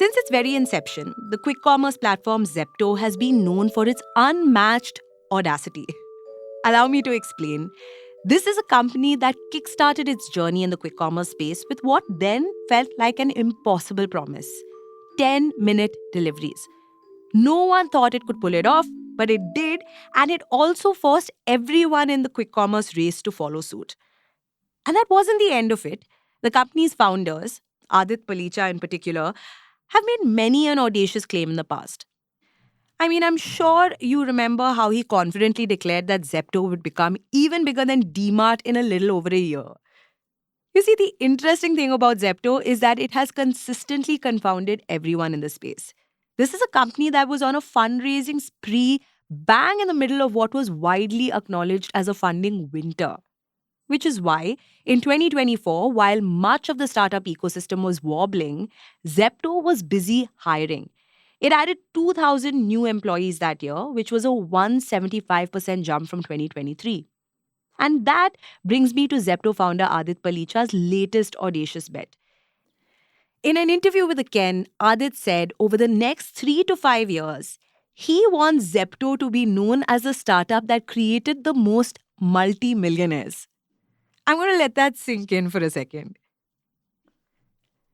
Since its very inception, the quick commerce platform Zepto has been known for its unmatched audacity. Allow me to explain. This is a company that kickstarted its journey in the quick commerce space with what then felt like an impossible promise: 10-minute deliveries. No one thought it could pull it off, but it did, and it also forced everyone in the quick commerce race to follow suit. And that wasn't the end of it. The company's founders, Adit Palicha in particular, have made many an audacious claim in the past. I mean, I'm sure you remember how he confidently declared that Zepto would become even bigger than DMart in a little over a year. You see, the interesting thing about Zepto is that it has consistently confounded everyone in the space. This is a company that was on a fundraising spree bang in the middle of what was widely acknowledged as a funding winter. Which is why, in 2024, while much of the startup ecosystem was wobbling, Zepto was busy hiring. It added 2,000 new employees that year, which was a 175% jump from 2023. And that brings me to Zepto founder Adit Palicha's latest audacious bet. In an interview with the Ken, Adit said over the next 3 to 5 years, he wants Zepto to be known as a startup that created the most multi-millionaires. I'm going to let that sink in for a second.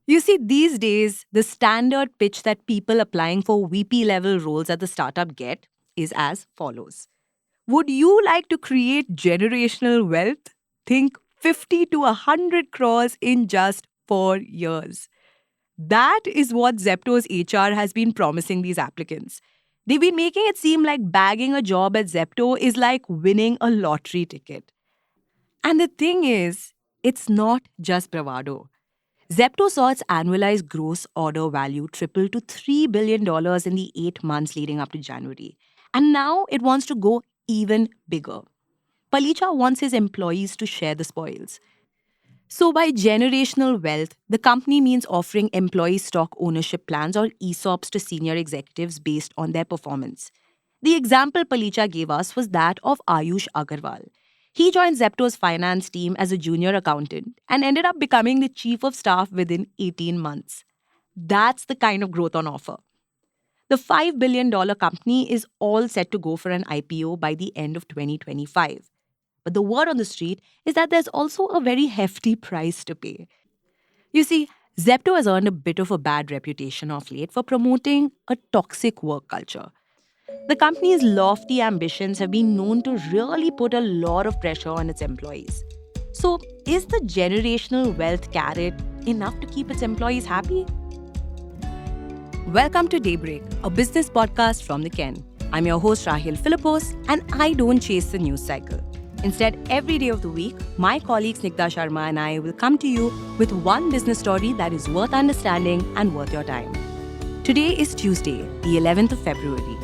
You see, these days, the standard pitch that people applying for VP level roles at the startup get is as follows. Would you like to create generational wealth? Think 50 to 100 crores in just 4 years. That is what Zepto's HR has been promising these applicants. They've been making it seem like bagging a job at Zepto is like winning a lottery ticket. And the thing is, it's not just bravado. Zepto saw its annualized gross order value triple to $3 billion in the 8 months leading up to January. And now it wants to go even bigger. Palicha wants his employees to share the spoils. So, by generational wealth, the company means offering employee stock ownership plans or ESOPs to senior executives based on their performance. The example Palicha gave us was that of Ayush Agarwal. He joined Zepto's finance team as a junior accountant and ended up becoming the chief of staff within 18 months. That's the kind of growth on offer. The $5 billion company is all set to go for an IPO by the end of 2025. But the word on the street is that there's also a very hefty price to pay. You see, Zepto has earned a bit of a bad reputation of late for promoting a toxic work culture. The company's lofty ambitions have been known to really put a lot of pressure on its employees. So, is the generational wealth carrot enough to keep its employees happy? Welcome to Daybreak, a business podcast from the Ken. I'm your host Rahil Philippos, and I don't chase the news cycle. Instead, every day of the week, my colleagues Nikta Sharma and I will come to you with one business story that is worth understanding and worth your time. Today is Tuesday, the 11th of February.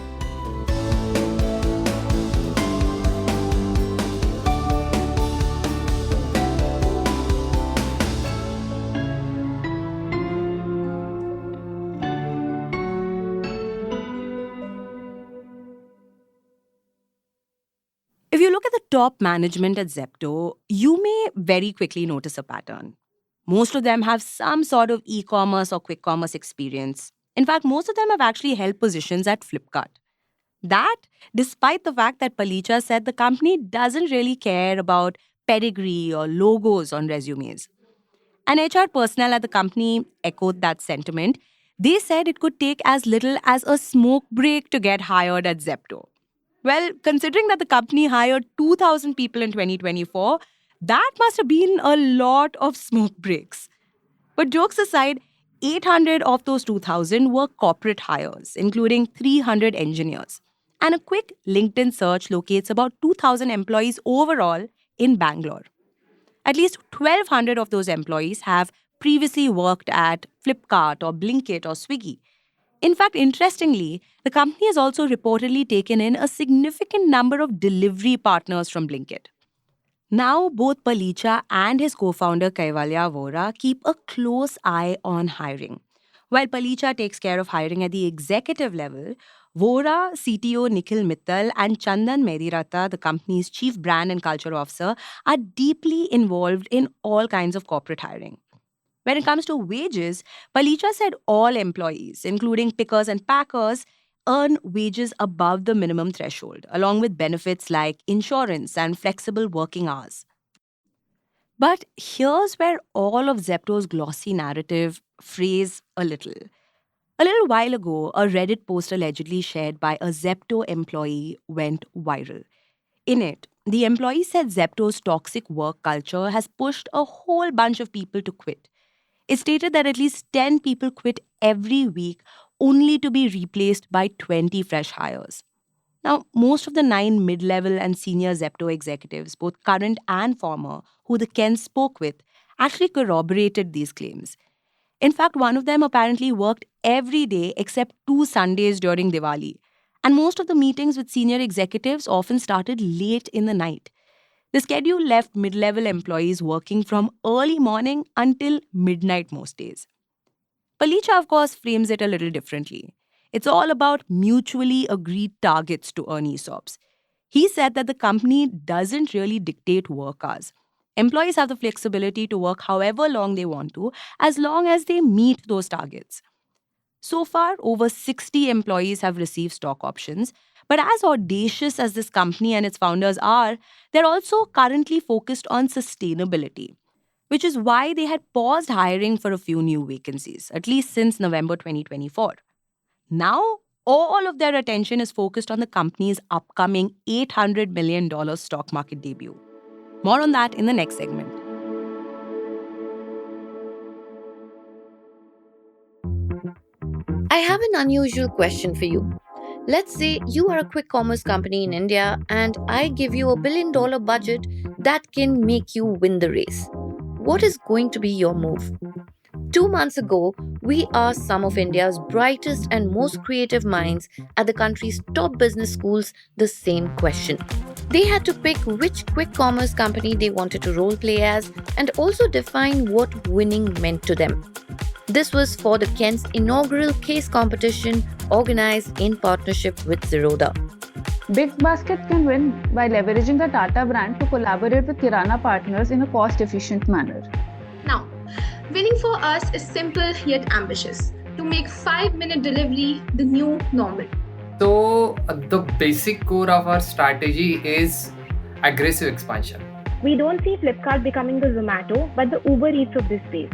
If you look at the top management at Zepto, you may very quickly notice a pattern. Most of them have some sort of e-commerce or quick commerce experience. In fact, most of them have actually held positions at Flipkart. That, despite the fact that Palicha said the company doesn't really care about pedigree or logos on resumes. An HR personnel at the company echoed that sentiment. They said it could take as little as a smoke break to get hired at Zepto. Well, considering that the company hired 2,000 people in 2024, that must have been a lot of smoke breaks. But jokes aside, 800 of those 2,000 were corporate hires, including 300 engineers. And a quick LinkedIn search locates about 2,000 employees overall in Bangalore. At least 1,200 of those employees have previously worked at Flipkart or Blinkit or Swiggy. In fact, interestingly, the company has also reportedly taken in a significant number of delivery partners from Blinkit. Now, both Palicha and his co-founder Kaivalya Vora keep a close eye on hiring. While Palicha takes care of hiring at the executive level, Vora, CTO Nikhil Mittal, and Chandan Mediratta, the company's chief brand and culture officer, are deeply involved in all kinds of corporate hiring. When it comes to wages, Palicha said all employees, including pickers and packers, earn wages above the minimum threshold, along with benefits like insurance and flexible working hours. But here's where all of Zepto's glossy narrative frays a little. A little while ago, a Reddit post allegedly shared by a Zepto employee went viral. In it, the employee said Zepto's toxic work culture has pushed a whole bunch of people to quit. It stated that at least 10 people quit every week only to be replaced by 20 fresh hires. Now, most of the 9 mid-level and senior Zepto executives, both current and former, who the Ken spoke with, actually corroborated these claims. In fact, one of them apparently worked every day except 2 Sundays during Diwali. And most of the meetings with senior executives often started late in the night. The schedule left mid level employees working from early morning until midnight most days. Palicha, of course, frames it a little differently. It's all about mutually agreed targets to earn ESOPs. He said that the company doesn't really dictate work hours. Employees have the flexibility to work however long they want to, as long as they meet those targets. So far, over 60 employees have received stock options. But as audacious as this company and its founders are, they're also currently focused on sustainability, which is why they had paused hiring for a few new vacancies, at least since November 2024. Now, all of their attention is focused on the company's upcoming $800 million stock market debut. More on that in the next segment. I have an unusual question for you. Let's say you are a quick commerce company in India and I give you $1 billion budget that can make you win the race. What is going to be your move? 2 months ago, we asked some of India's brightest and most creative minds at the country's top business schools the same question. They had to pick which quick commerce company they wanted to role play as and also define what winning meant to them. This was for the Ken's inaugural case competition organized in partnership with Zerodha. Big Basket can win by leveraging the Tata brand to collaborate with Kirana partners in a cost-efficient manner. Now, winning for us is simple yet ambitious to make 5-minute delivery the new normal. So, the basic core of our strategy is aggressive expansion. We don't see Flipkart becoming the Zomato, but the Uber Eats of this space.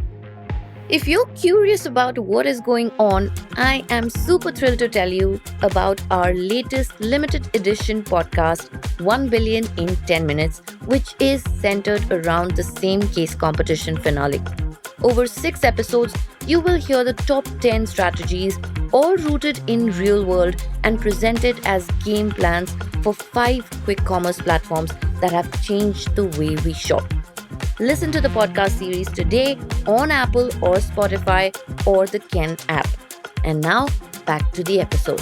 If you're curious about what is going on, I am super thrilled to tell you about our latest limited edition podcast, 1 Billion in 10 Minutes, which is centered around the same case competition finale. Over 6 episodes, you will hear the top 10 strategies, all rooted in real world and presented as game plans for 5 quick commerce platforms that have changed the way we shop. Listen to the podcast series today on Apple or Spotify or the Ken app. And now, back to the episode.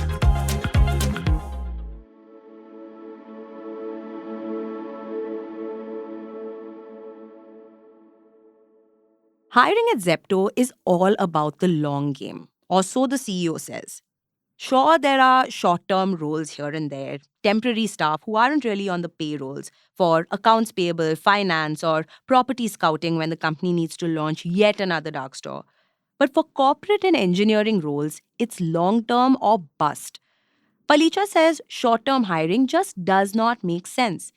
Hiring at Zepto is all about the long game, or so the CEO says. Sure, there are short-term roles here and there, temporary staff who aren't really on the payrolls for accounts payable, finance, or property scouting when the company needs to launch yet another dark store. But for corporate and engineering roles, it's long-term or bust. Palicha says short-term hiring just does not make sense.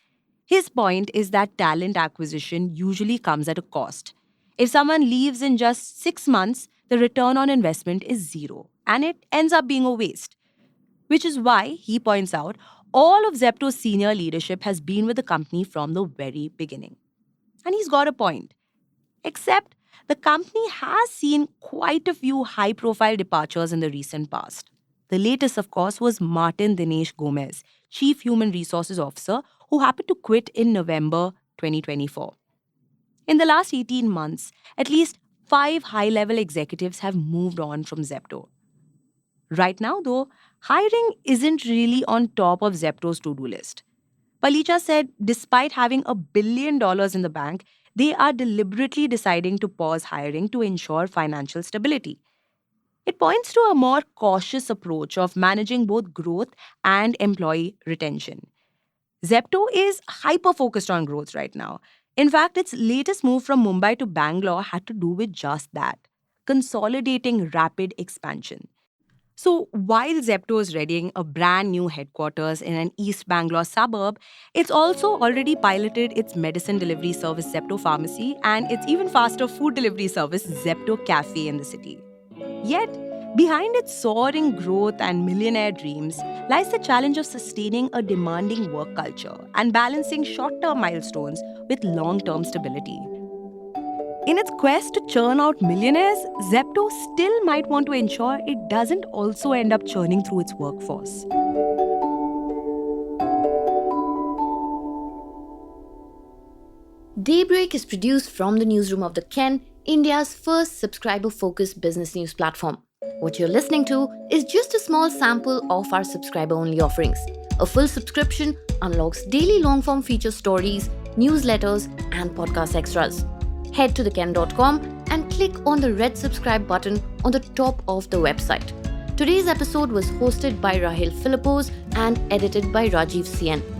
His point is that talent acquisition usually comes at a cost. If someone leaves in just 6 months, the return on investment is zero, and it ends up being a waste. Which is why, he points out, all of Zepto's senior leadership has been with the company from the very beginning. And he's got a point. Except, the company has seen quite a few high-profile departures in the recent past. The latest, of course, was Martin Dinesh Gomez, Chief Human Resources Officer, who happened to quit in November 2024. In the last 18 months, at least 5 high-level executives have moved on from Zepto. Right now, though, hiring isn't really on top of Zepto's to-do list. Palicha said despite having $1 billion in the bank, they are deliberately deciding to pause hiring to ensure financial stability. It points to a more cautious approach of managing both growth and employee retention. Zepto is hyper-focused on growth right now. In fact, its latest move from Mumbai to Bangalore had to do with just that, consolidating rapid expansion. So, while Zepto is readying a brand new headquarters in an East Bangalore suburb, it's also already piloted its medicine delivery service Zepto Pharmacy and its even faster food delivery service Zepto Cafe in the city. Yet, behind its soaring growth and millionaire dreams lies the challenge of sustaining a demanding work culture and balancing short-term milestones with long-term stability. In its quest to churn out millionaires, Zepto still might want to ensure it doesn't also end up churning through its workforce. Daybreak is produced from the newsroom of The Ken, India's first subscriber-focused business news platform. What you're listening to is just a small sample of our subscriber-only offerings. A full subscription unlocks daily long-form feature stories, newsletters, and podcast extras. Head to theken.com and click on the red subscribe button on the top of the website. Today's episode was hosted by Rahil Philippos and edited by Rajiv CN.